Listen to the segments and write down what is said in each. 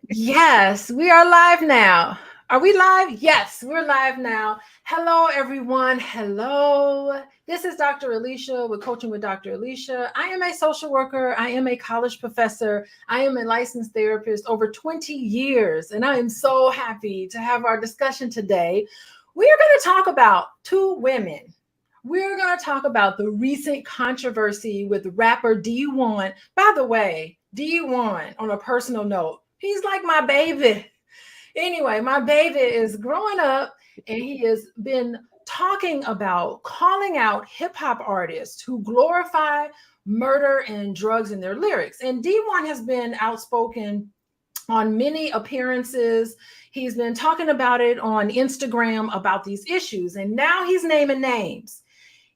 Yes, we are live now. Are we live? Yes, we're live now. Hello, everyone. Hello. This is Dr. Alicia with Coaching with Dr. Alicia. I am a social worker. I am a college professor. I am a licensed therapist over 20 years, and I am so happy to have our discussion today. We are going to talk about two women. We're going to talk about the recent controversy with rapper Dee-1. By the way, Dee-1, on a personal note, he's like my baby. Anyway, my baby is growing up and he has been talking about calling out hip hop artists who glorify murder and drugs in their lyrics. And Dee-1 has been outspoken on many appearances. He's been talking about it on Instagram about these issues. And now he's naming names.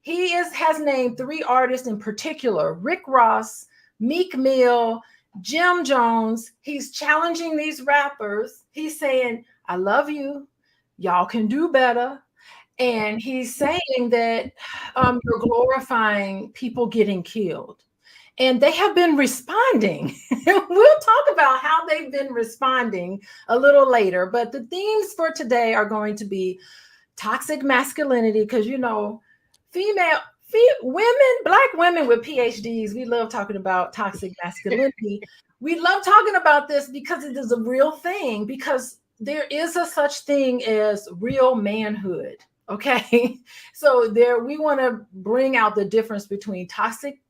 Has named three artists in particular: Rick Ross, Meek Mill, Jim Jones. He's challenging these rappers. He's saying, I love you. Y'all can do better. And he's saying that you're glorifying people getting killed. And they have been responding. We'll talk about how they've been responding a little later. But the themes for today are going to be toxic masculinity, because, female women, Black women with PhDs, we love talking about toxic masculinity. We love talking about this because it is a real thing, because there is a such thing as real manhood. Okay. So we want to bring out the difference between toxic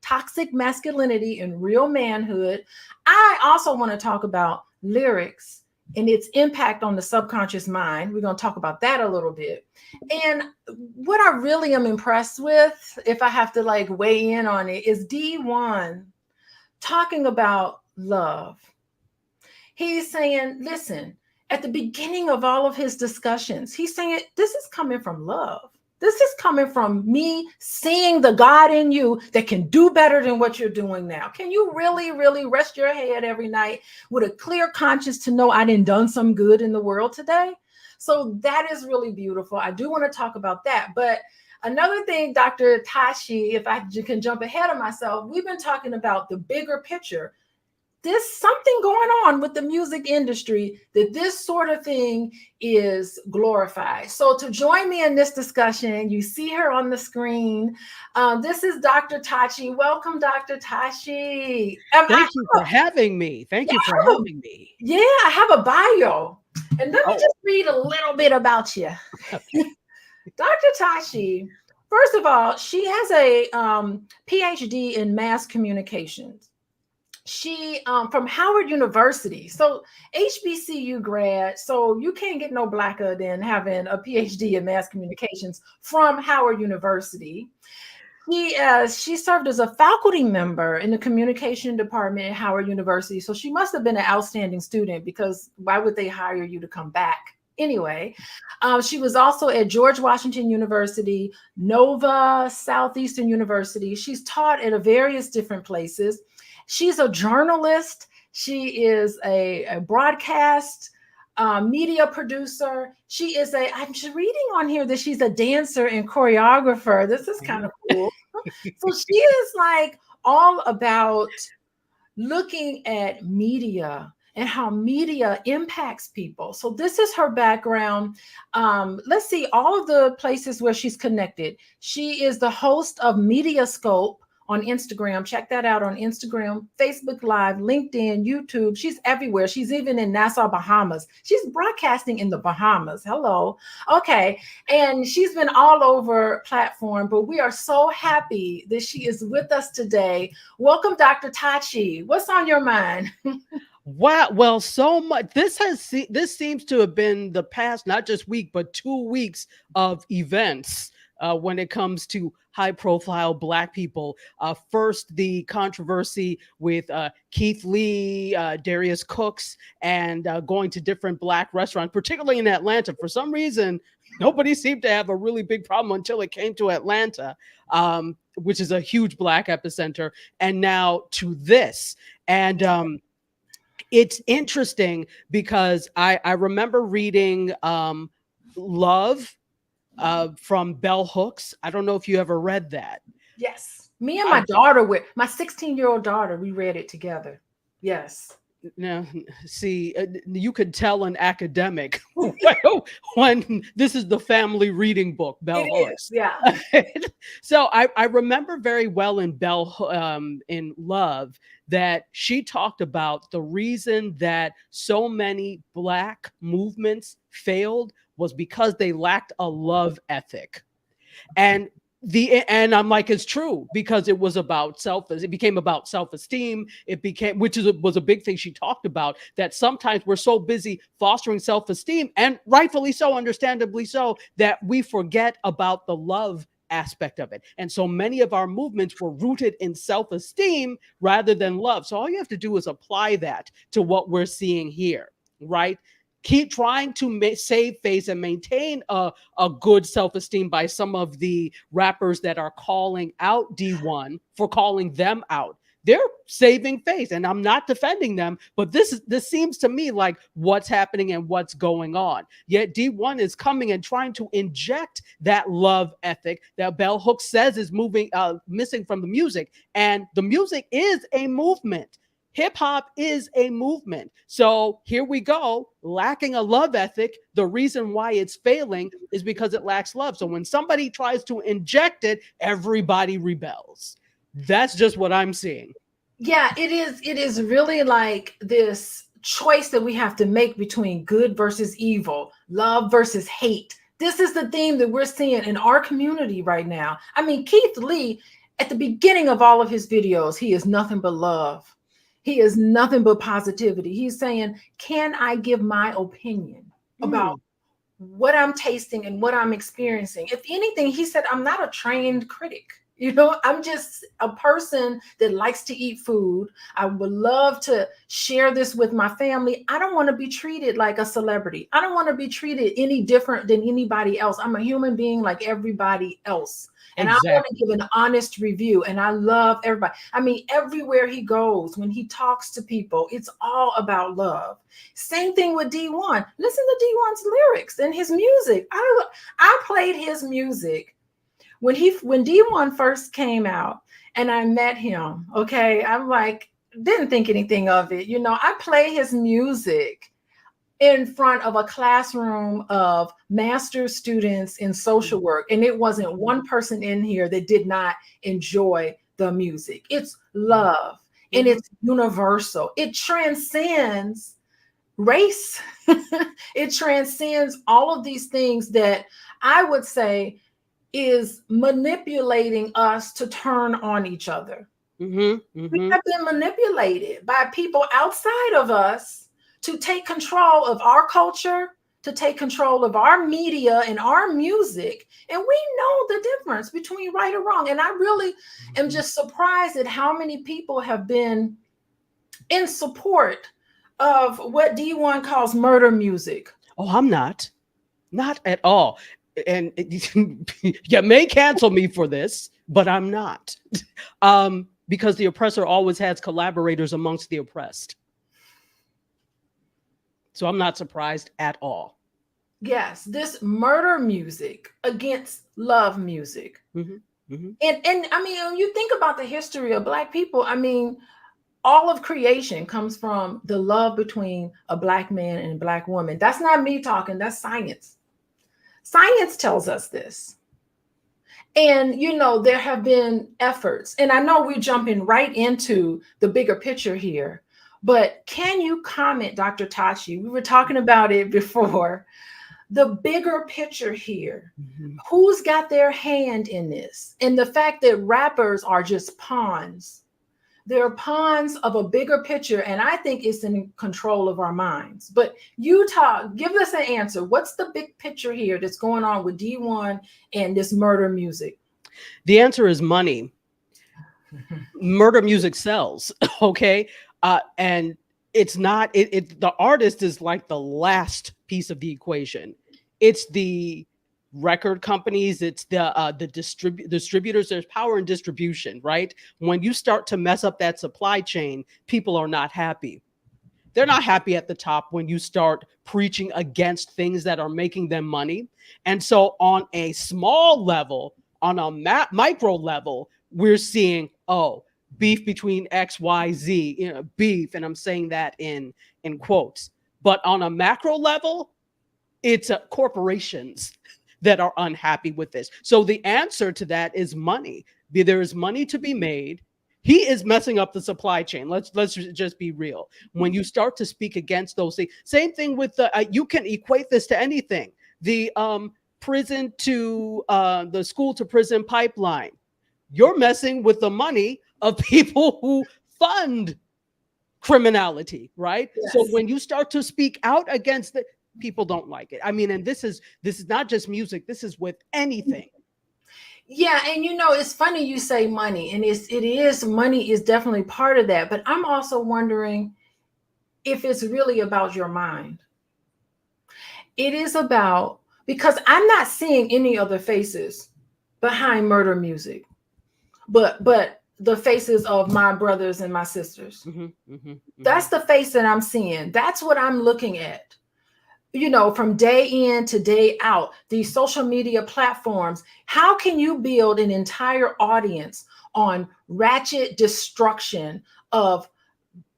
masculinity and real manhood. I also want to talk about lyrics and its impact on the subconscious mind. We're going to talk about that a little bit. And what I really am impressed with, if I have to weigh in on it, is Dee-1 talking about love. He's saying, listen, at the beginning of all of his discussions, he's saying, this is coming from love. This is coming from me seeing the God in you that can do better than what you're doing now. Can you really, really rest your head every night with a clear conscience to know I done some good in the world today? So that is really beautiful. I do want to talk about that. But another thing, Dr. Tachi, if I can jump ahead of myself, we've been talking about the bigger picture. There's something going on with the music industry that this sort of thing is glorified. So to join me in this discussion, you see her on the screen. This is Dr. Tachi. Welcome, Dr. Tachi. Thank you for having me. Thank you for having me. Yeah, I have a bio. And let me just read a little bit about you. Okay. Dr. Tachi, first of all, she has a PhD in mass communications. She from Howard University, so HBCU grad. So you can't get no blacker than having a PhD in mass communications from Howard University. She served as a faculty member in the communication department at Howard University. So she must have been an outstanding student, because why would they hire you to come back? Anyway, she was also at George Washington University, Nova Southeastern University. She's taught at various different places. She's a journalist. She is a broadcast media producer. I'm just reading on here that she's a dancer and choreographer. This is kind of cool. So she is all about looking at media and how media impacts people. So this is her background. Let's see all of the places where she's connected. She is the host of Mediascope on Instagram. Check that out on Instagram, Facebook Live, LinkedIn, YouTube. She's everywhere. She's even in Nassau, Bahamas. She's broadcasting in the Bahamas. Hello. Okay. And she's been all over platform, but we are so happy that she is with us today. Welcome, Dr. Tachi. What's on your mind? Wow. Well, so much. This seems to have been the past, not just week, but 2 weeks of events when it comes to high-profile Black people. First, the controversy with Keith Lee, Darius Cooks, and going to different Black restaurants, particularly in Atlanta. For some reason, nobody seemed to have a really big problem until it came to Atlanta, which is a huge Black epicenter. And now to this. And it's interesting because I remember reading Love from Bell Hooks. I don't know if you ever read that. Yes. Me and my daughter, my 16-year-old daughter, we read it together. Yes. Now, see, you could tell an academic when this is the family reading book, It Bell is, Hooks. yeah. So I remember very well in in Love that she talked about the reason that so many Black movements failed was because they lacked a love ethic. And and I'm like, it's true, because it became about self-esteem. It became, which was a big thing she talked about, that sometimes we're so busy fostering self-esteem, and rightfully so, understandably so, that we forget about the love aspect of it. And so many of our movements were rooted in self-esteem rather than love. So all you have to do is apply that to what we're seeing here, right? Keep trying to save face and maintain a good self-esteem by some of the rappers that are calling out Dee-1 for calling them out. They're saving face, and I'm not defending them, but this seems to me like what's happening and what's going on. Yet Dee-1 is coming and trying to inject that love ethic that Bell Hooks says is missing from the music, and the music is a movement. Hip hop is a movement. So here we go, lacking a love ethic. The reason why it's failing is because it lacks love. So when somebody tries to inject it, everybody rebels. That's just what I'm seeing. Yeah, it is really like this choice that we have to make between good versus evil, love versus hate. This is the theme that we're seeing in our community right now. I mean, Keith Lee, at the beginning of all of his videos, he is nothing but love. He is nothing but positivity. He's saying, can I give my opinion about what I'm tasting and what I'm experiencing? If anything, he said, I'm not a trained critic. You know, I'm just a person that likes to eat food. I would love to share this with my family. I don't want to be treated like a celebrity. I don't want to be treated any different than anybody else. I'm a human being like everybody else. And I want to Exactly. give an honest review. And I love everybody. I mean, everywhere he goes, when he talks to people, it's all about love. Same thing with Dee-1. Listen to Dee-1's lyrics and his music. I played his music when Dee-1 first came out and I met him. Okay, I'm like, didn't think anything of it. You know, I play his music in front of a classroom of master's students in social work, and it wasn't one person in here that did not enjoy the music. It's love, and it's universal. It transcends race. It transcends all of these things that I would say is manipulating us to turn on each other. We have been manipulated by people outside of us to take control of our culture, to take control of our media and our music. And we know the difference between right or wrong. And I really am just surprised at how many people have been in support of what Dee-1 calls murder music. Oh, I'm not at all. And you may cancel me for this, but I'm not. Because the oppressor always has collaborators amongst the oppressed. So I'm not surprised at all. Yes, this murder music against love music. And I mean, when you think about the history of Black people, I mean, all of creation comes from the love between a Black man and a Black woman. That's not me talking, that's science. Science tells us this. And, you know, there have been efforts, and I know we're jumping right into the bigger picture here, but can you comment, Dr. Tachi? We were talking about it before. The bigger picture here. Who's got their hand in this? And the fact that rappers are just pawns. They're pawns of a bigger picture, and I think it's in control of our minds. But you talk, give us an answer. What's the big picture here that's going on with Dee-1 and this murder music? The answer is money. Murder music sells, okay? And it's not, the artist is like the last piece of the equation. It's the record companies, it's the distributors. There's power in distribution, right? When you start to mess up that supply chain, people are not happy. They're not happy at the top when you start preaching against things that are making them money. And so on a small level, on a micro level, we're seeing, oh, beef between XYZ, beef, and I'm saying that in quotes. But on a macro level, it's corporations that are unhappy with this. So the answer to that is money. There is money to be made. He is messing up the supply chain. Let's just be real. When you start to speak against those things, same thing with the. You can equate this to anything. The prison to the school to prison pipeline. You're messing with the money of people who fund criminality, right? Yes. So when you start to speak out against it, people don't like it. I mean, and this is not just music. This is with anything. Yeah, and it's funny you say money, and it is money is definitely part of that. But I'm also wondering if it's really about your mind. It is about, because I'm not seeing any other faces behind murder music, but the faces of my brothers and my sisters. That's the face that I'm seeing. That's what I'm looking at. From day in to day out, these social media platforms, how can you build an entire audience on ratchet destruction of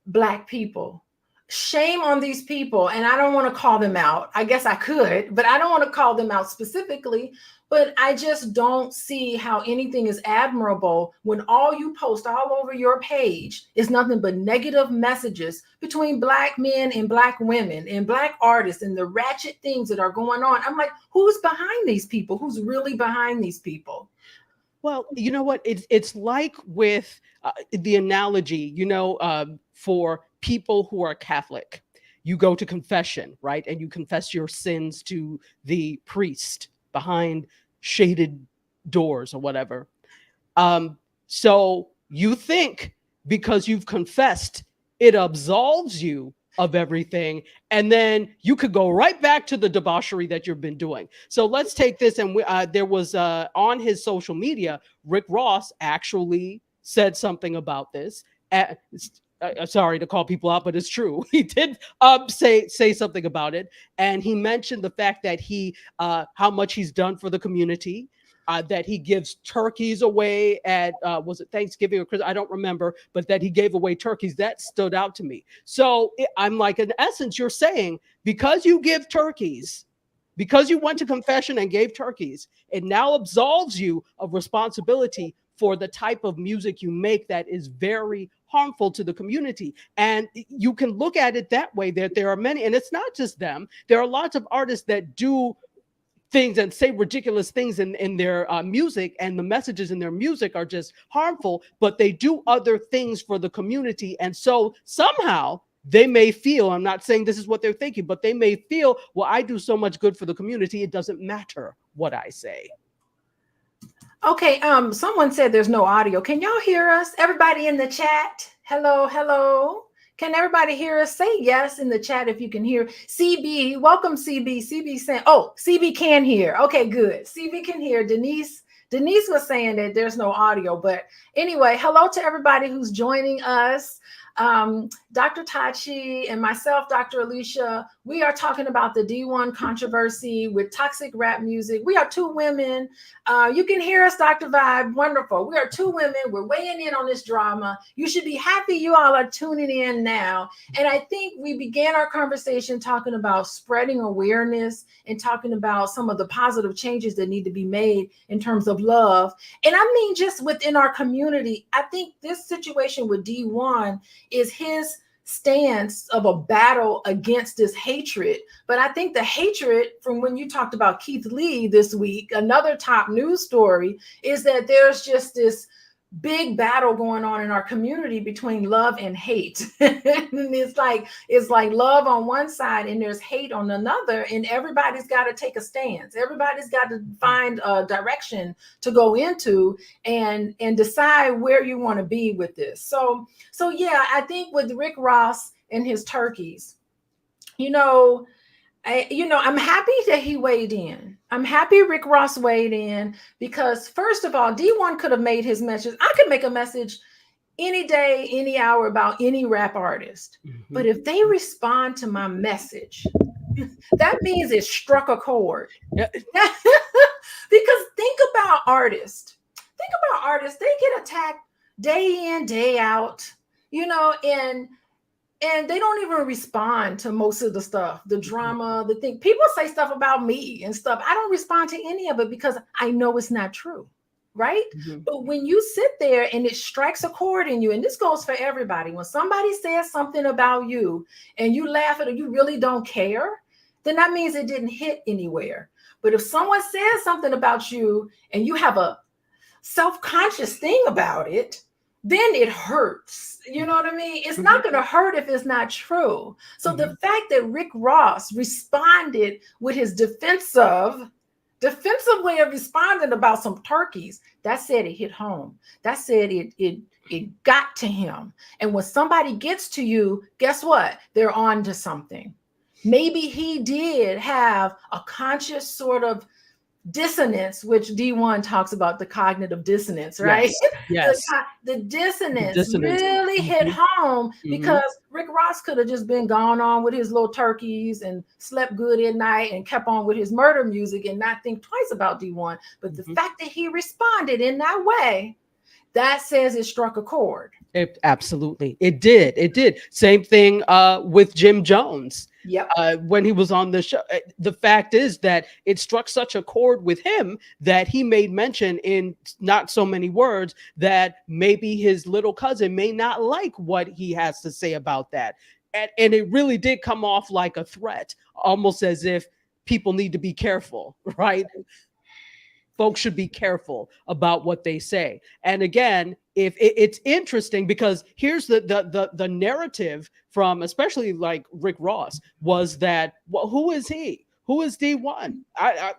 Black people? Shame on these people. And I don't want to call them out. I guess I could, but I don't want to call them out specifically. But I just don't see how anything is admirable when all you post all over your page is nothing but negative messages between Black men and Black women and Black artists and the ratchet things that are going on. I'm like, who's behind these people? Who's really behind these people? Well, you know what? It's like with the analogy, for people who are Catholic. You go to confession, right? And you confess your sins to the priest behind shaded doors or whatever. So you think because you've confessed, it absolves you of everything, and then you could go right back to the debauchery that you've been doing. So let's take this, and there was on his social media, Rick Ross actually said something about this. Sorry to call people out, but it's true. He did say something about it, and he mentioned the fact that how much he's done for the community. That he gives turkeys away at was it Thanksgiving or Christmas? I don't remember, but that he gave away turkeys. That stood out to me. So I'm like, in essence, you're saying because you give turkeys, because you went to confession and gave turkeys, it now absolves you of responsibility for the type of music you make that is very harmful to the community. And you can look at it that way, that there are many, and it's not just them. There are lots of artists that do things and say ridiculous things in their music, and the messages in their music are just harmful, but they do other things for the community. And so somehow they may feel, I'm not saying this is what they're thinking, but they may feel, well, I do so much good for the community, it doesn't matter what I say. Okay, someone said there's no audio. Can y'all hear us? Everybody in the chat, hello. Can everybody hear us? Say yes in the chat if you can hear. CB, welcome CB. CB saying, oh, CB can hear. Okay, good. CB can hear. Denise was saying that there's no audio, but anyway, hello to everybody who's joining us. Dr. Tachi and myself, Dr. Alicia, we are talking about the Dee-1 controversy with toxic rap music. We are two women. You can hear us, Dr. Vibe. Wonderful. We are two women. We're weighing in on this drama. You should be happy you all are tuning in now. And I think we began our conversation talking about spreading awareness and talking about some of the positive changes that need to be made in terms of love. And I mean, just within our community, I think this situation with Dee-1 is his stance of a battle against this hatred. But I think the hatred from when you talked about Keith Lee this week, another top news story, is that there's just this big battle going on in our community between love and hate. And it's like love on one side and there's hate on another, and everybody's got to take a stance. Everybody's got to find a direction to go into and decide where you want to be with this. So yeah, I think with Rick Ross and his turkeys, I'm happy that he weighed in. I'm happy Rick Ross weighed in because, first of all, Dee-1 could have made his message. I could make a message any day, any hour about any rap artist. Mm-hmm. But if they respond to my message, that means it struck a chord. Yeah. Because think about artists. They get attacked day in, day out, you know, and they don't even respond to most of the stuff, the drama, the thing. People say stuff about me and stuff. I don't respond to any of it because I know it's not true. Right. Mhm. But when you sit there and it strikes a chord in you, and this goes for everybody, when somebody says something about you and you laugh at it, you really don't care, then that means it didn't hit anywhere. But if someone says something about you and you have a self-conscious thing about it, then it hurts. You know what I mean? It's not going to hurt if it's not true. So the fact that Rick Ross responded with his defensive way of responding about some turkeys, that said it hit home. That said it got to him. And when somebody gets to you, guess what? They're on to something. Maybe he did have a conscious sort of dissonance, which Dee-1 talks about, the cognitive dissonance, right? Yes. Yes. The dissonance Dissonance. really hit home Mhm. because Rick Ross could have just been gone on with his little turkeys and slept good at night and kept on with his murder music and not think twice about Dee-1. But the fact that he responded in that way, that says it struck a chord. Absolutely. It did. It did. Same thing with Jim Jones. Yep. When he was on the show. The fact is that it struck such a chord with him that he made mention in not so many words that maybe his little cousin may not like what he has to say about that. And it really did come off like a threat, almost as if people need to be careful, right? Folks should be careful about what they say. And again, if it's interesting because here's the narrative from especially like Rick Ross was that, well, who is he? Who is Dee-1?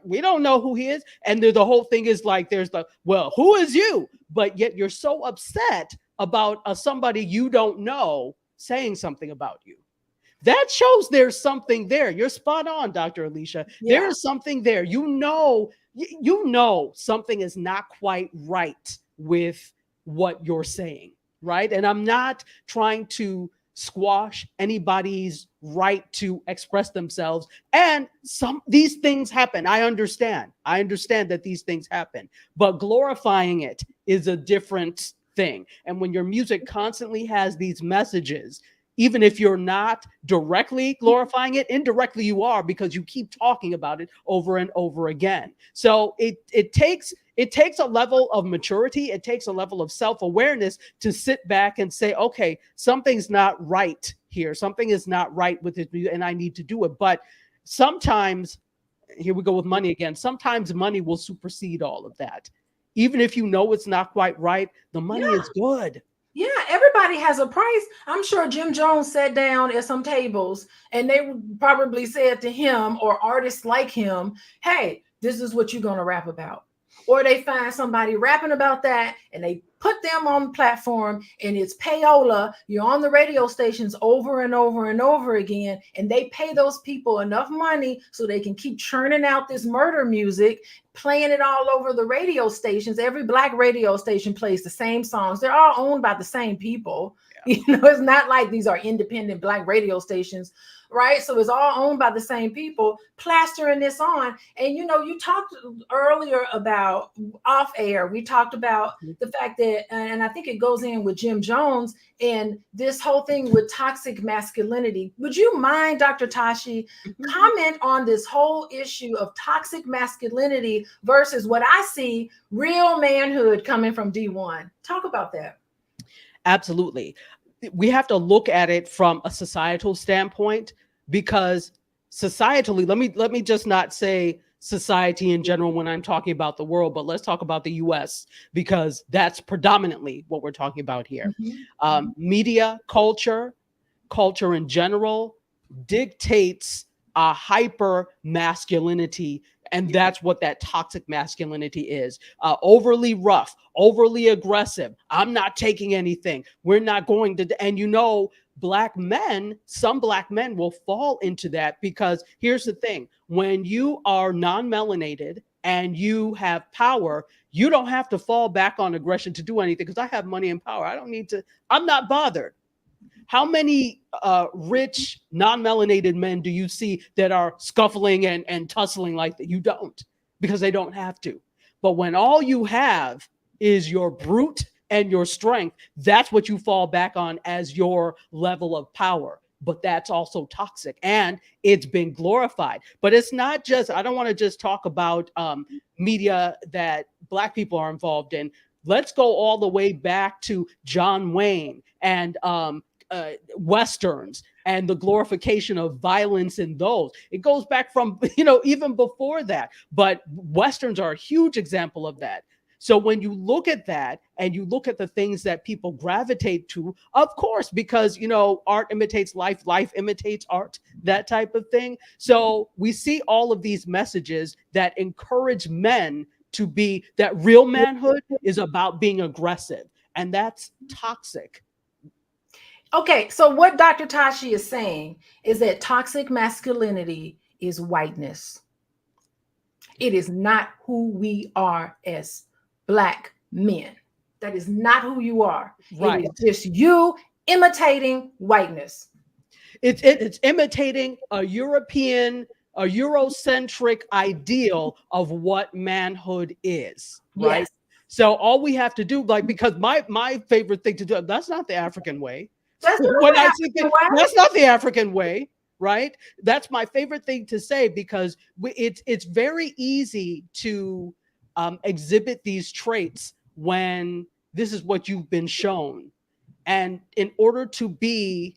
We don't know who he is. And the whole thing is like, there's the, well, who is you? But yet you're so upset about somebody you don't know saying something about you. That shows there's something there. You're spot on, Dr. Alicia. Yeah. There is something there. You know something is not quite right with what you're saying, right? And I'm not trying to squash anybody's right to express themselves. And these things happen. I understand that these things happen, but glorifying it is a different thing. And when your music constantly has these messages, even if you're not directly glorifying it, indirectly you are, because you keep talking about it over and over again. So it takes a level of maturity. It takes a level of self-awareness to sit back and say, okay, something's not right here. Something is not right with it, and I need to do it. But sometimes, here we go with money again, sometimes money will supersede all of that. Even if you know it's not quite right, the money is good. Yeah, everybody has a price. I'm sure Jim Jones sat down at some tables and they probably said to him or artists like him, hey, this is what you're going to rap about. Or they find somebody rapping about that and they put them on the platform and it's payola. You're on the radio stations over and over and over again. And they pay those people enough money so they can keep churning out this murder music, playing it all over the radio stations. Every Black radio station plays the same songs. They're all owned by the same people. Yeah. You know, it's not like these are independent Black radio stations, right? So it's all owned by the same people, plastering this on. And, you know, you talked earlier about off air. We talked about the fact that, and I think it goes in with Jim Jones and this whole thing with toxic masculinity. Would you mind, Dr. Tachi, comment on this whole issue of toxic masculinity versus what I see, real manhood coming from Dee-1? Talk about that. Absolutely. We have to look at it from a societal standpoint, because societally, let me just not say society in general when I'm talking about the world, but let's talk about the US, because that's predominantly what we're talking about here. Media, culture in general dictates a hyper masculinity. And that's what that toxic masculinity is. Overly rough, overly aggressive. I'm not taking anything. We're not going to. And you know, some Black men will fall into that, because here's the thing. When you are non-melanated and you have power, you don't have to fall back on aggression to do anything, because I have money and power. I don't need to. I'm not bothered. How many rich, non-melanated men do you see that are scuffling and tussling like that? You don't, because they don't have to. But when all you have is your brute and your strength, that's what you fall back on as your level of power. But that's also toxic, and it's been glorified. But it's not just, I don't want to just talk about media that Black people are involved in. Let's go all the way back to John Wayne and Westerns and the glorification of violence in those. It goes back from, even before that. But Westerns are a huge example of that. So when you look at that and you look at the things that people gravitate to, of course, because, art imitates life, life imitates art, that type of thing. So we see all of these messages that encourage men to be, that real manhood is about being aggressive. And that's toxic. Okay, so what Dr. Tachi is saying is that toxic masculinity is whiteness. It is not who we are as Black men. That is not who you are. Right. It is just you imitating whiteness. It's imitating a Eurocentric ideal of what manhood is, right? Yes. So all we have to do, because my favorite thing to do, that's not the African way. That's That's not the African way, right? That's my favorite thing to say, because it's very easy to exhibit these traits when this is what you've been shown. And in order to be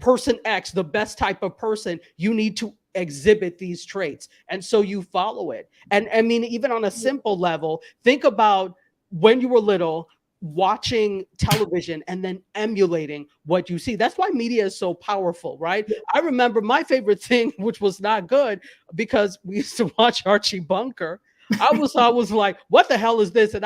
person X, the best type of person, you need to exhibit these traits. And so you follow it. And I mean, even on a simple level, think about when you were little, watching television and then emulating what you see. That's why media is so powerful, right? I remember my favorite thing, which was not good, because we used to watch Archie Bunker. I was like, what the hell is this? And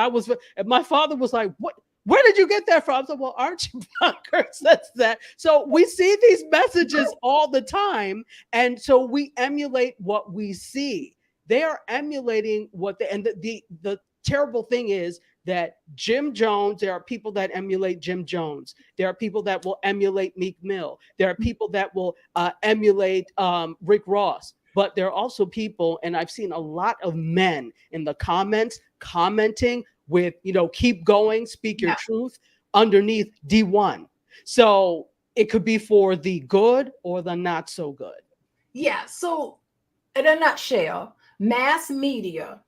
my father was like, what? Where did you get that from? I was like, well, Archie Bunker says that. So we see these messages all the time. And so we emulate what we see. They are emulating the terrible thing is that Jim Jones, there are people that emulate Jim Jones. There are people that will emulate Meek Mill. There are people that will emulate Rick Ross. But there are also people, and I've seen a lot of men in the comments commenting with, keep going, speak your truth, underneath Dee-1. So it could be for the good or the not so good. Yeah. So in a nutshell, mass media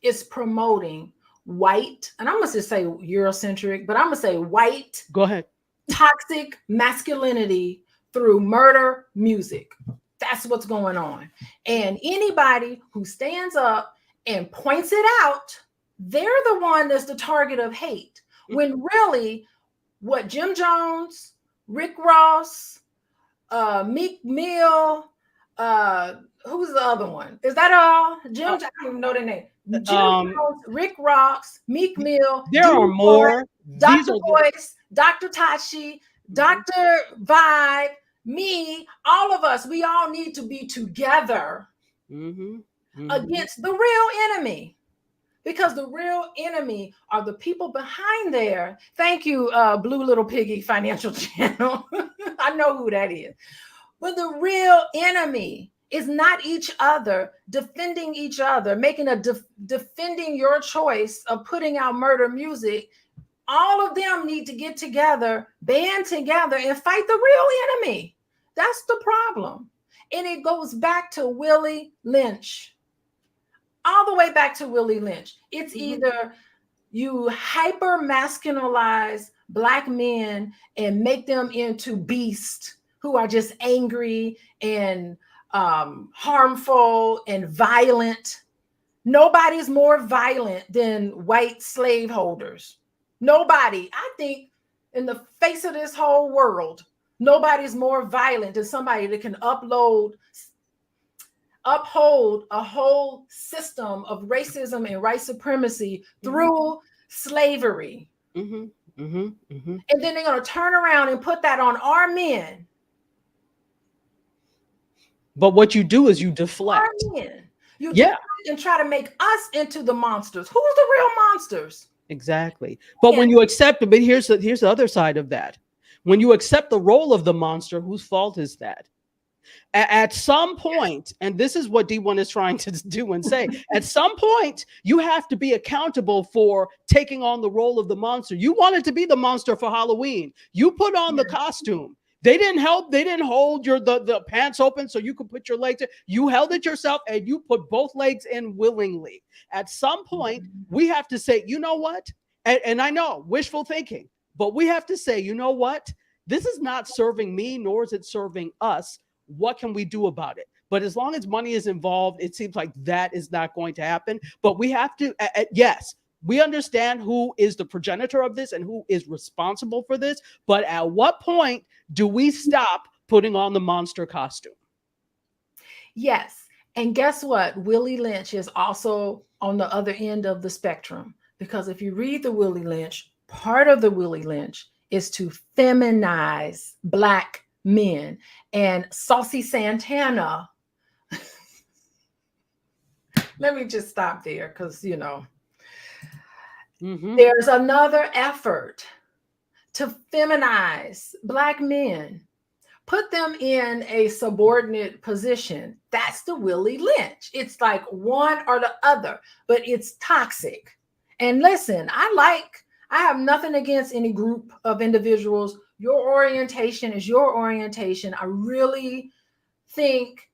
is promoting white, and I'm going to say Eurocentric, but I'm going to say white. Go ahead. Toxic masculinity through murder music. That's what's going on. And anybody who stands up and points it out, they're the one that's the target of hate. When really what Jim Jones, Rick Ross, Meek Mill, who's the other one? Is that all? Jim, I don't even know their name. Jim Jones, Rick Ross, Meek Mill. There are more. Dr. Boyce, Dr. Tachi, Dr. Vibe, me, all of us, we all need to be together against the real enemy. Because the real enemy are the people behind there. Thank you, Blue Little Piggy Financial Channel. I know who that is. But the real enemy is not each other, defending each other, making defending your choice of putting out murder music. All of them need to get together, band together, and fight the real enemy. That's the problem. And it goes back to Willie Lynch. All the way back to Willie Lynch. It's either you hyper masculinize Black men and make them into beasts who are just angry and harmful and violent. Nobody's more violent than white slaveholders. Nobody. I think in the face of this whole world, nobody's more violent than somebody that can uphold a whole system of racism and white supremacy through slavery. And then they're going to turn around and put that on our men. But what you do is you deflect. You deflect and try to make us into the monsters. Who's the real monsters? Exactly. But when you accept it, but here's the other side of that. When you accept the role of the monster, whose fault is that? At some point, and this is what Dee-1 is trying to do and say, at some point, you have to be accountable for taking on the role of the monster. You wanted to be the monster for Halloween. You put on the costume. They didn't help. They didn't hold the pants open so you could put your legs in. You held it yourself and you put both legs in willingly. At some point, we have to say, you know what? And I know, wishful thinking, but we have to say, you know what? This is not serving me, nor is it serving us. What can we do about it? But as long as money is involved, it seems like that is not going to happen. But we have to, yes, we understand who is the progenitor of this and who is responsible for this. But at what point do we stop putting on the monster costume? Yes. And guess what? Willie Lynch is also on the other end of the spectrum. Because if you read the Willie Lynch, part of the Willie Lynch is to feminize Black men. And Saucy Santana, let me just stop there because, you know, there's another effort to feminize Black men, put them in a subordinate position. That's the Willie Lynch. It's like one or the other, but it's toxic. And listen, I have nothing against any group of individuals. Your orientation is your orientation. I really think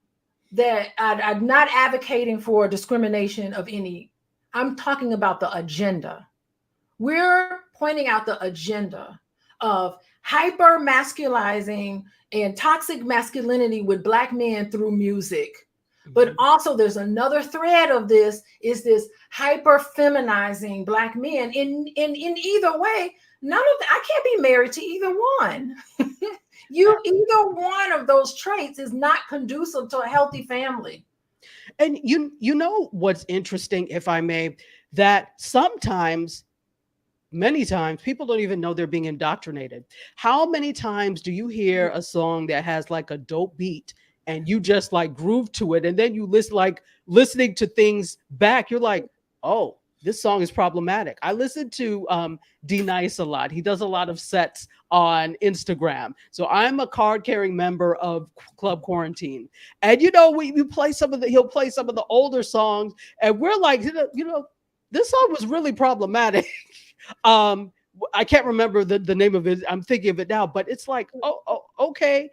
that I'm not advocating for discrimination of any. I'm talking about the agenda. We're pointing out the agenda of hyper masculizing and toxic masculinity with Black men through music. But also there's another thread of this is this hyper feminizing Black men in either way. None of that, I can't be married to either one. Either one of those traits is not conducive to a healthy family. And you know what's interesting, if I may, that sometimes, many times, people don't even know they're being indoctrinated. How many times do you hear a song that has like a dope beat and you just like groove to it, and then you listening to things back, you're like, oh, this song is problematic. I listen to D-Nice a lot. He does a lot of sets on Instagram. So I'm a card-carrying member of Club Quarantine. And you know, he'll play some of the older songs, and we're like, you know, this song was really problematic. I can't remember the name of it. I'm thinking of it now, but it's like, oh okay.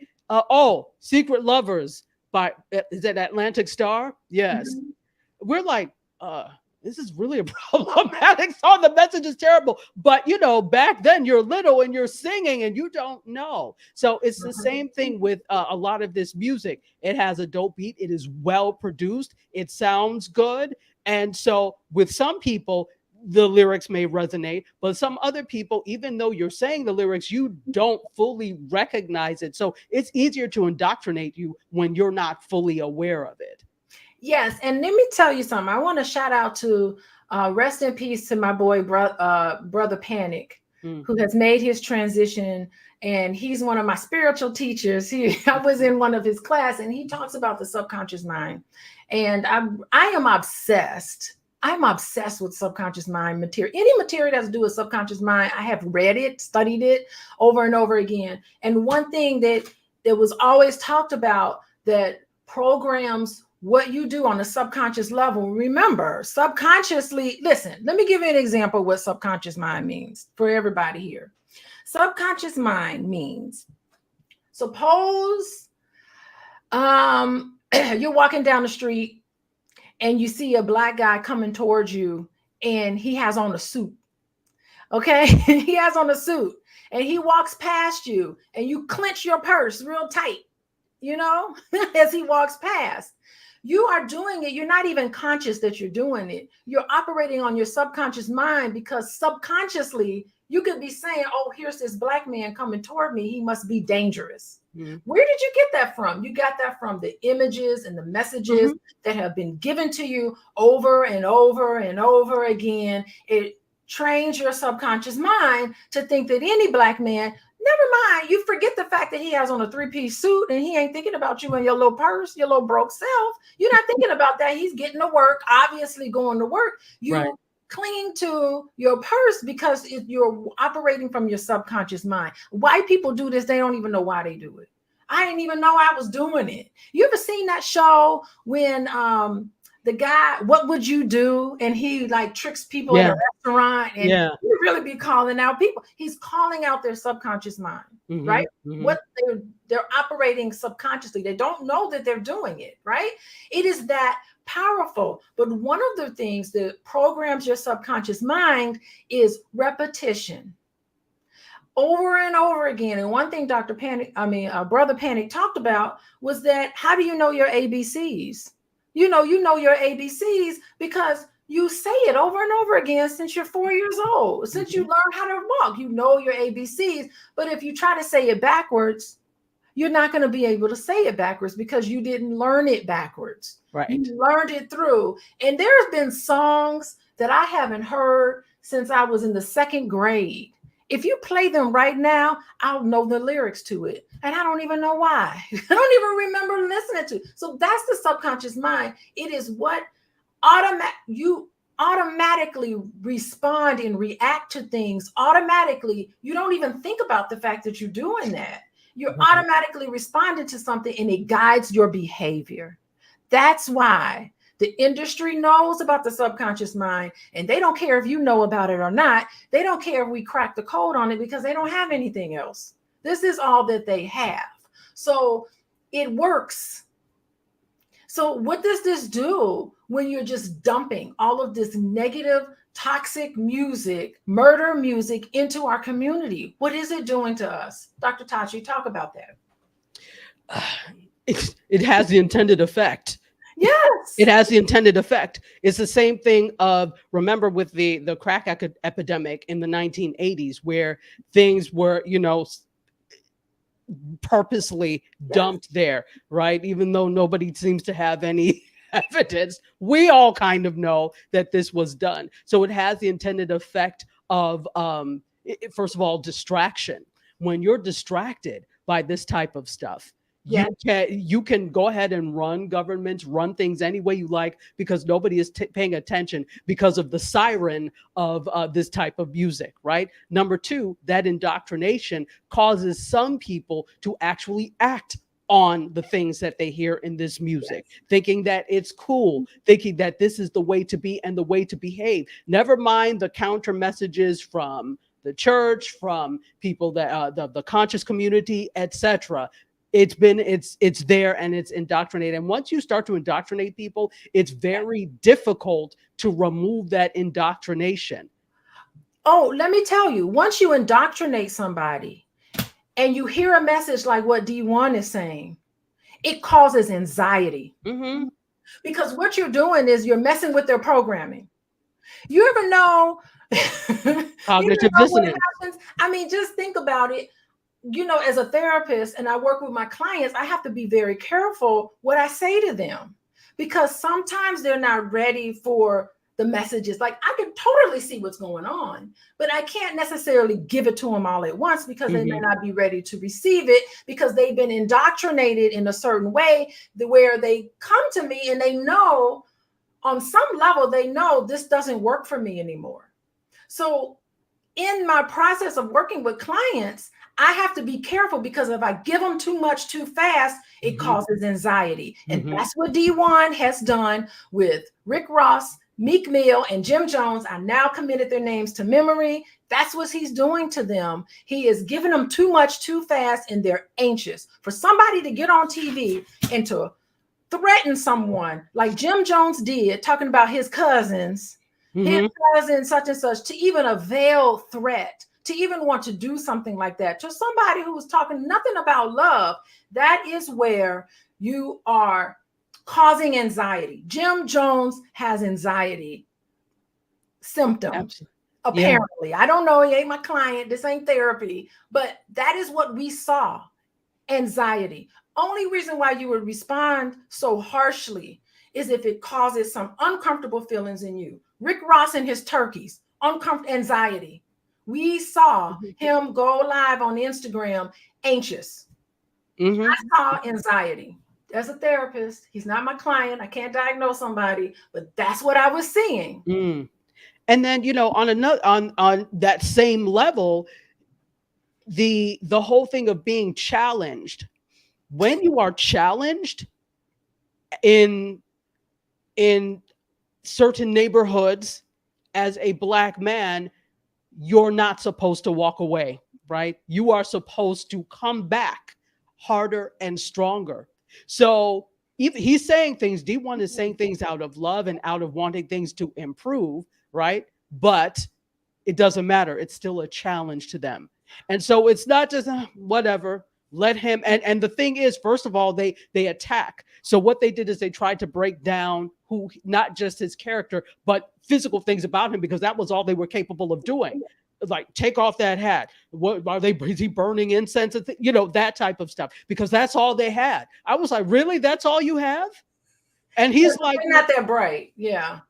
Secret Lovers by, is that Atlantic Star? Yes. We're like, this is really a problematic song. The message is terrible. But, you know, back then you're little and you're singing and you don't know. So it's the same thing with a lot of this music. It has a dope beat. It is well produced. It sounds good. And so with some people, the lyrics may resonate, but some other people, even though you're saying the lyrics, you don't fully recognize it. So it's easier to indoctrinate you when you're not fully aware of it. Yes. And let me tell you something. I want to shout out to rest in peace to my boy, Brother Panic, who has made his transition. And he's one of my spiritual teachers. I was in one of his class and he talks about the subconscious mind. And I am obsessed. I'm obsessed with subconscious mind material. Any material that has to do with subconscious mind, I have read it, studied it over and over again. And one thing that was always talked about that programs what you do on a subconscious level. Remember, subconsciously, listen, let me give you an example of what subconscious mind means for everybody here. Subconscious mind means, suppose you're walking down the street and you see a Black guy coming towards you and he has on a suit. Okay. He has on a suit and he walks past you and you clench your purse real tight, you know, as he walks past. You are doing it. You're not even conscious that you're doing it. You're operating on your subconscious mind because subconsciously you could be saying, oh, here's this Black man coming toward me. He must be dangerous. Where did you get that from? You got that from the images and the messages that have been given to you over and over and over again. It trains your subconscious mind to think that any Black man, never mind, you forget the fact that he has on a three-piece suit and he ain't thinking about you and your little purse, your little broke self. You're not thinking about that. He's getting to work, obviously going to work. You cling to your purse because you're operating from your subconscious mind. Why people do this, they don't even know why they do it. I didn't even know I was doing it. You ever seen that show when the guy, what would you do? And he like tricks people at a restaurant and he really be calling out people. He's calling out their subconscious mind, right? What they're operating subconsciously. They don't know that they're doing it, right? It is that powerful. But one of the things that programs your subconscious mind is repetition. Over and over again. And one thing Brother Panic talked about was that how do you know your ABCs? You know your ABCs because you say it over and over again since you're 4 years old, since you learn how to walk. You know your ABCs, but if you try to say it backwards, you're not going to be able to say it backwards because you didn't learn it backwards. Right. You learned it through. And there's been songs that I haven't heard since I was in the 2nd grade. If you play them right now, I'll know the lyrics to it. And I don't even know why. I don't even remember listening to. So that's the subconscious mind. It is what you automatically respond and react to things automatically. You don't even think about the fact that you're doing that. You're automatically responding to something and it guides your behavior. That's why the industry knows about the subconscious mind, and they don't care if you know about it or not. They don't care if we crack the code on it because they don't have anything else. This is all that they have. So it works. So what does this do when you're just dumping all of this negative, toxic music, murder music into our community? What is it doing to us? Dr. Tachi, talk about that. It has the intended effect. Yes. It has the intended effect. It's the same thing of, remember with the crack epidemic in the 1980s, where things were, purposely dumped there, right? Even though nobody seems to have any evidence, we all kind of know that this was done. So it has the intended effect of, first of all, distraction. When you're distracted by this type of stuff, you can go ahead and run governments, run things any way you like, because nobody is paying attention because of the siren of this type of music, right? Number two, that indoctrination causes some people to actually act on the things that they hear in this music, thinking that it's cool, thinking that this is the way to be and the way to behave. Never mind the counter messages from the church, from people that the conscious community, etc. It's there and it's indoctrinated. And once you start to indoctrinate people, it's very difficult to remove that indoctrination. Oh, let me tell you, once you indoctrinate somebody and you hear a message like what Dee-1 is saying, it causes anxiety. Because what you're doing is you're messing with their programming. You ever know cognitive dissonance? I mean, just think about it. As a therapist and I work with my clients, I have to be very careful what I say to them, because sometimes they're not ready for the messages. Like, I can totally see what's going on, but I can't necessarily give it to them all at once because they may not be ready to receive it, because they've been indoctrinated in a certain way where they come to me and they know on some level, they know this doesn't work for me anymore. So in my process of working with clients, I have to be careful, because if I give them too much too fast, it causes anxiety. And that's what Dee-1 has done with Rick Ross, Meek Mill, and Jim Jones. I now committed their names to memory. That's what he's doing to them. He is giving them too much too fast, and they're anxious. For somebody to get on TV and to threaten someone like Jim Jones did, talking about his cousins, his cousin such and such, to even a veiled threat, to even want to do something like that to somebody who was talking nothing about love, that is where you are causing anxiety. Jim Jones has anxiety symptoms. Apparently. I don't know. He ain't my client. This ain't therapy. But that is what we saw. Anxiety. Only reason why you would respond so harshly is if it causes some uncomfortable feelings in you. Rick Ross and his turkeys, anxiety. We saw him go live on Instagram anxious. I saw anxiety. As a therapist, he's not my client. I can't diagnose somebody, but that's what I was seeing. And then, on that same level, the whole thing of being challenged when you are challenged in in certain neighborhoods as a black man, you're not supposed to walk away, right? You are supposed to come back harder and stronger. So he's saying things, D1 is saying things out of love and out of wanting things to improve, right? But it doesn't matter. It's still a challenge to them. And so it's not just whatever, let him. And the thing is, first of all, they attack. So what they did is they tried to break down who, not just his character, but physical things about him, because that was all they were capable of doing. Like, take off that hat. What are they? Is he burning incense? You know, that type of stuff, because that's all they had. I was like, really? That's all you have? And he's like, not that bright. Yeah.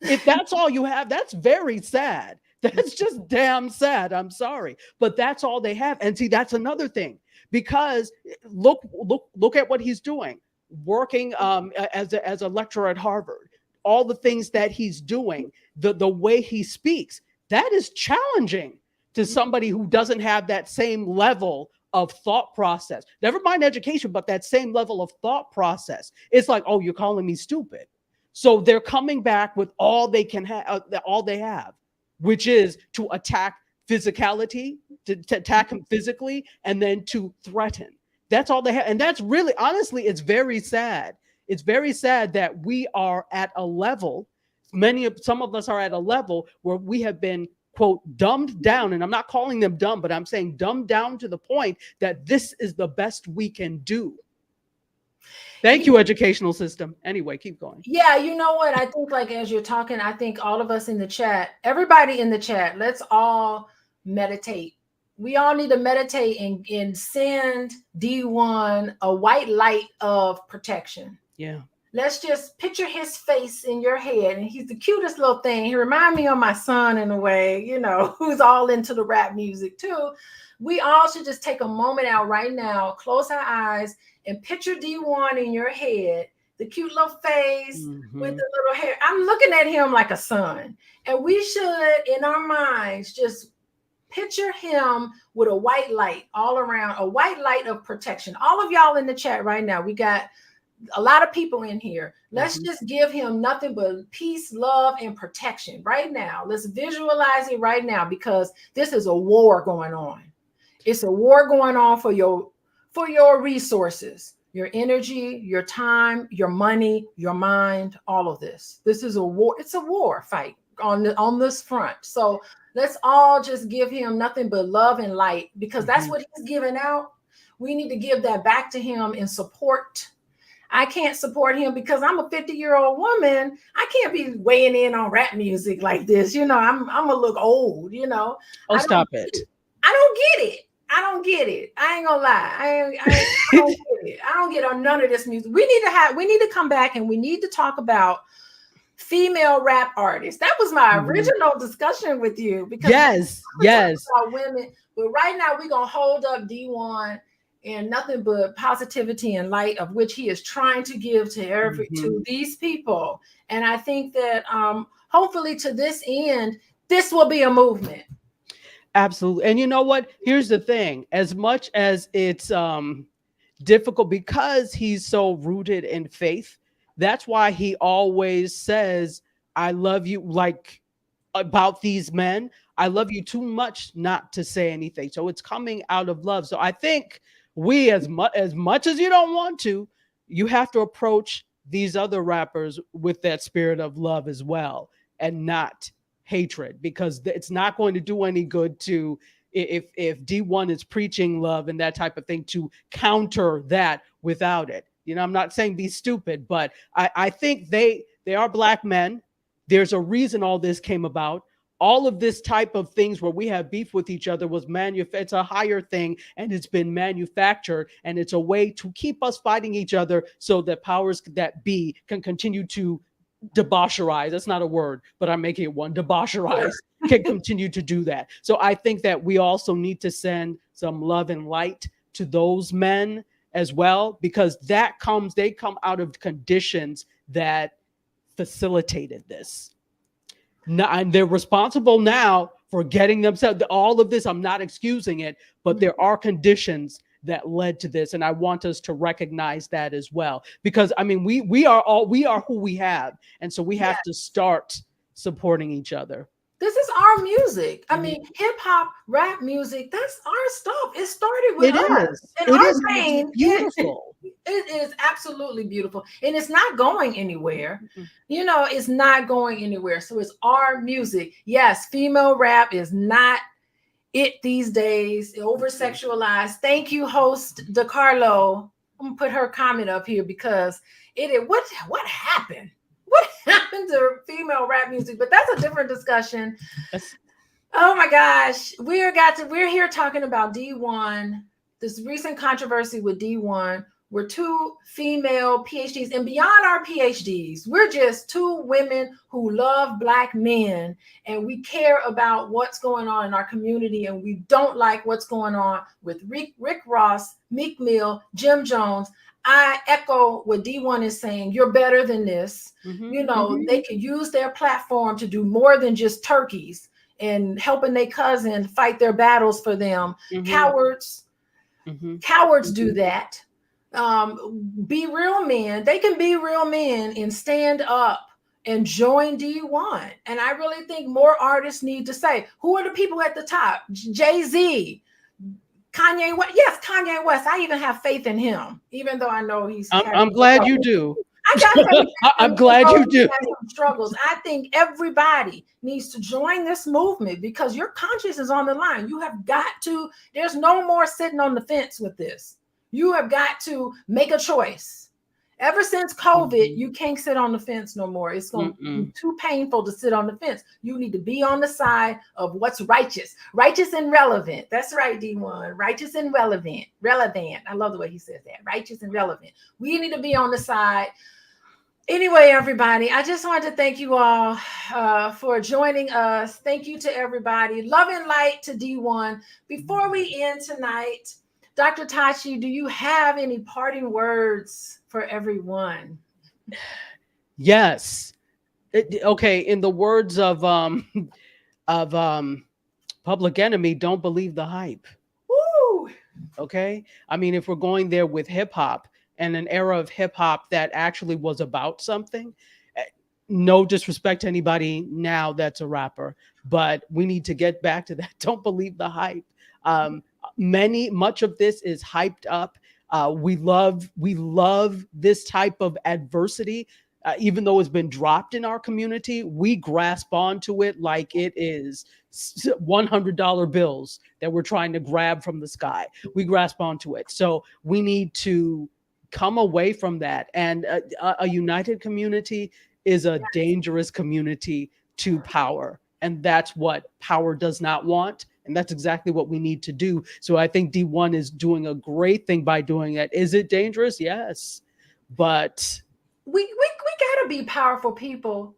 If that's all you have, that's very sad. That's just damn sad. I'm sorry. But that's all they have. And see, that's another thing, because look at what he's doing, working as a lecturer at Harvard, all the things that he's doing, the way he speaks, that is challenging to somebody who doesn't have that same level of thought process. Never mind education, but that same level of thought process. It's like, oh, you're calling me stupid. So they're coming back with all they can have, all they have, which is to attack physicality, to attack him physically, and then to threaten. That's all they have. And that's really, honestly, it's very sad. It's very sad that we are at a level, some of us are at a level where we have been, quote, dumbed down. And I'm not calling them dumb, but I'm saying dumbed down to the point that this is the best we can do. Thank you, educational system. Anyway, keep going. Yeah, you know what? I think, like, as you're talking, I think all of us in the chat, everybody in the chat, let's all meditate. We all need to meditate and send D1 a white light of protection. Yeah. Let's just picture his face in your head. And he's the cutest little thing. He reminds me of my son in a way, you know, who's all into the rap music too. We all should just take a moment out right now, close our eyes, and picture D1 in your head, the cute little face with the little hair. I'm looking at him like a son. And we should, in our minds, just picture him with a white light all around, a white light of protection. All of y'all in the chat right now, we got a lot of people in here. Let's just give him nothing but peace, love, and protection right now. Let's visualize it right now, because this is a war going on. It's a war going on for your resources, your energy, your time, your money, your mind, all of this. This is a war. It's a war fight on this front. So let's all just give him nothing but love and light, because that's what he's giving out. We need to give that back to him in support. I can't support him because I'm a 50-year-old woman. I can't be weighing in on rap music like this. You know, I'm gonna look old, you know. Oh, stop it. I don't get it. I don't get it. I ain't gonna lie. I don't get it. I don't get on none of this music. We need to come back and we need to talk about female rap artists. That was my original discussion with you, because yes. about women. But right now we're gonna hold up D1 and nothing but positivity and light, of which he is trying to give to to these people. And I think that hopefully to this end, this will be a movement. Absolutely. And you know what? Here's the thing. As much as it's difficult, because he's so rooted in faith, that's why he always says, I love you, like about these men. I love you too much not to say anything. So it's coming out of love. So I think we, as much as you don't want to, you have to approach these other rappers with that spirit of love as well, and not hatred, because it's not going to do any good to, if D1 is preaching love and that type of thing, to counter that without it. You know, I'm not saying be stupid, but I think they are black men. There's a reason all this came about. All of this type of things where we have beef with each other was it's a higher thing, and it's been manufactured, and it's a way to keep us fighting each other so that powers that be can continue to debaucherize. That's not a word, but I'm making it one. Debaucherize can continue to do that. So I think that we also need to send some love and light to those men as well, because they come out of conditions that facilitated this. Now, and they're responsible now for getting themselves all of this. I'm not excusing it, but there are conditions that led to this. And I want us to recognize that as well, because I mean, we are who we have. And so we have to start supporting each other. This is our music. I mean, hip hop, rap music, that's our stuff. It started with us. And It our is. pain, Beautiful. it is absolutely beautiful. And it's not going anywhere. You know, it's not going anywhere. So it's our music. Yes, female rap is not it these days. Over sexualized. Thank you, host DeCarlo. I'm gonna put her comment up here because what happened? What happened to female rap music? But that's a different discussion. Oh my gosh, we're here talking about Dee-1. This recent controversy with Dee-1. We're two female PhDs, and beyond our PhDs, we're just two women who love Black men, and we care about what's going on in our community, and we don't like what's going on with Rick Ross, Meek Mill, Jim Jones. I echo what Dee-1 is saying. You're better than this. You know, they can use their platform to do more than just turkeys and helping their cousin fight their battles for them. Cowards do that. Be real men. They can be real men and stand up and join Dee-1. And I really think more artists need to say, who are the people at the top? Jay-Z, Kanye West. Yes, Kanye West. I even have faith in him, even though I know he's. I'm glad you do. I'm glad you do. Struggles. I think everybody needs to join this movement because your conscience is on the line. You have got to. There's no more sitting on the fence with this. You have got to make a choice. Ever since COVID, you can't sit on the fence no more. It's going to be too painful to sit on the fence. You need to be on the side of what's righteous and relevant. That's right, Dee-1. Righteous and relevant. I love the way he says that. Righteous and relevant. We need to be on the side. Anyway, everybody, I just wanted to thank you all for joining us. Thank you to everybody. Love and light to Dee-1. Before we end tonight, Dr. Tachi, do you have any parting words for everyone? Yes. Okay. In the words of Public Enemy, don't believe the hype. Woo! Okay. I mean, if we're going there with hip hop and an era of hip hop that actually was about something, no disrespect to anybody now that's a rapper, but we need to get back to that. Don't believe the hype. Much of this is hyped up. We love this type of adversity, even though it's been dropped in our community. We grasp onto it like it is $100 bills that we're trying to grab from the sky. We grasp onto it. So we need to come away from that. And a united community is a dangerous community to power. And that's what power does not want. And that's exactly what we need to do. So I think Dee-1 is doing a great thing by doing that. Is it dangerous? Yes. But we gotta be powerful people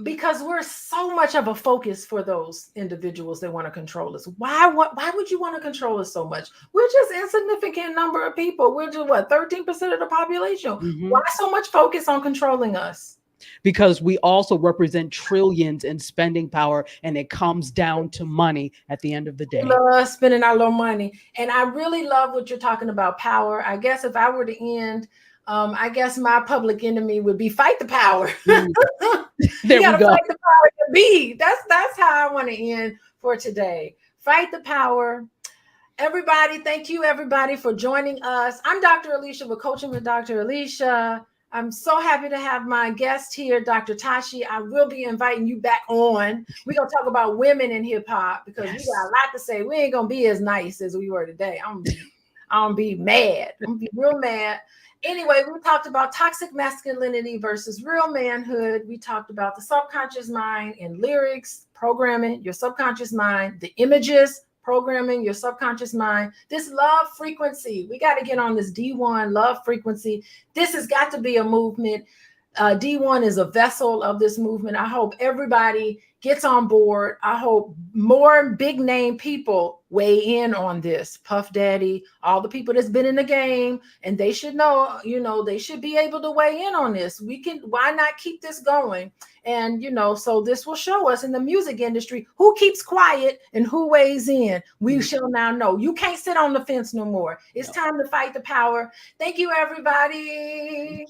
because we're so much of a focus for those individuals that want to control us. Why would you want to control us so much? We're just insignificant number of people. We're just 13% of the population. Why so much focus on controlling us? Because we also represent trillions in spending power, and it comes down to money at the end of the day. We love spending our little money. And I really love what you're talking about, power. I guess if I were to end, I guess my public enemy would be fight the power. There you gotta we go. fight the power to be. That's how I want to end for today. Fight the power. Everybody, thank you everybody for joining us. I'm Dr. Alicia with Coaching with Dr. Alicia. I'm so happy to have my guest here, Dr. Tachi. I will be inviting you back on. We're going to talk about women in hip hop because we got a lot to say. We ain't going to be as nice as we were today. I'm going to be mad. I'm going to be real mad. Anyway, we talked about toxic masculinity versus real manhood. We talked about the subconscious mind and lyrics, programming your subconscious mind, the images, programming your subconscious mind, this love frequency. We got to get on this Dee-1 love frequency. This has got to be a movement. Dee-1 is a vessel of this movement. I hope everybody gets on board. I hope more big name people weigh in on this. Puff Daddy, all the people that's been in the game, and they should know, they should be able to weigh in on this. Why not keep this going? And, so this will show us in the music industry who keeps quiet and who weighs in. We shall now know. You can't sit on the fence no more. It's time to fight the power. Thank you, everybody.